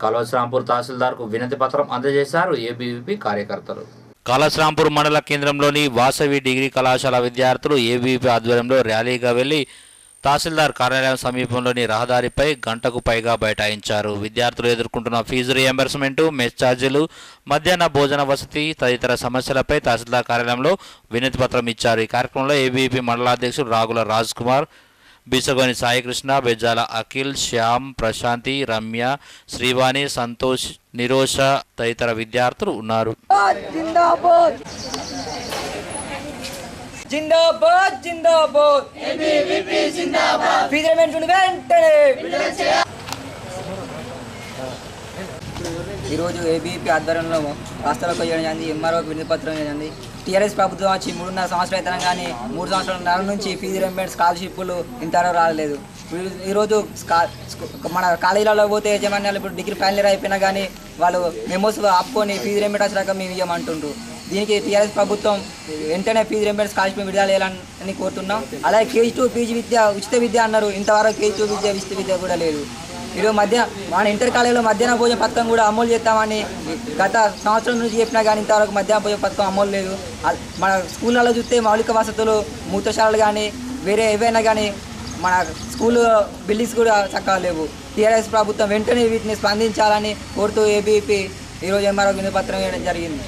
కల్వశ్రాంపూర్ తహసీల్దార్కు వినతి పత్రం అందజేశారు ఏబీవీపీ కార్యకర్తలు. కల్వశ్రాంపూర్ మండల కేంద్రంలోని వాసవి డిగ్రీ కళాశాల విద్యార్థులు ఏబీవీపీ ఆధ్వర్యంలో ర్యాలీగా వెళ్లి తహసీల్దార్ కార్యాలయం సమీపంలోని రహదారిపై గంటకు పైగా బైఠాయించారు. విద్యార్థులు ఎదుర్కొంటున్న ఫీజు రియంబర్స్మెంట్, మెస్ ఛార్జీలు, మధ్యాహ్న భోజన వసతి తదితర సమస్యలపై తహసీల్దార్ కార్యాలయంలో వినతి పత్రం ఇచ్చారు. ఈ కార్యక్రమంలో ఏబీవీపీ మండలాధ్యక్షుడు రాగుల రాజ్ కుమార్, బీసగోని సాయికృష్ణ, బెజ్జాల అఖిల్, శ్యామ్, ప్రశాంతి, రమ్య, శ్రీవాణి, సంతోష్, నిరోష తదితర విద్యార్థులు ఉన్నారు. జిందాబాద్ జిందాబాద్ ఏబీవీపీ జిందాబాద్ ఫీజు రియంబర్స్మెంట్ వెంటనే. ఈరోజు ఏబీవీపీ ఆధ్వర్యంలో రాష్ట్రాలకు చేయడం ఎంఆర్ఓకి వినతి పత్రం చేయండి. టీఆర్ఎస్ ప్రభుత్వం వచ్చి 3.5 సంవత్సరాలు అవుతాం కానీ 3 సంవత్సరాల నుంచి ఫీజు రియంబర్స్మెంట్ స్కాలర్షిప్లు ఇంతవరకు రాలేదు. ఈరోజు మన కాలేజీలలో పోతే యజమాన్యాలు ఇప్పుడు డిగ్రీ ఫైనల్ ఇయర్ అయిపోయినా కానీ వాళ్ళు మెమోస్ ఆపుకొని ఫీజు రియంబర్స్మెంట్ వచ్చాక మేము ఇవ్వమంటుండ్రు. దీనికి టీఆర్ఎస్ ప్రభుత్వం వెంటనే ఫీజు రియంబర్స్మెంట్ స్కాలర్షిప్ విడుదల చేయాలని కోరుతున్నాం. అలాగే కేజీ2 పీజీ విద్య ఉచిత విద్య అన్నారు, ఇంతవరకు కేజీ2 విద్య ఉచిత విద్య కూడా లేదు. ఈరోజు మన ఇంటర్ కాలేజీలో మధ్యాహ్న భోజన పథకం కూడా అమలు చేస్తామని గత సంవత్సరం నుంచి చెప్పినా కానీ ఇంతవరకు మధ్యాహ్న భోజన పథకం అమలు లేదు. మన స్కూళ్ళలో చూస్తే మౌలిక వసతులు, మూత్రశాలలు కానీ వేరే ఏవైనా కానీ మన స్కూల్ బిల్డింగ్స్ కూడా చక్కగా లేవు. టీఆర్ఎస్ ప్రభుత్వం వెంటనే వీటిని స్పందించాలని కోరుతూ ఏబీవీపీ ఈరోజు ఎంఆర్ఓ వినతి పత్రం ఇవ్వడం జరిగింది.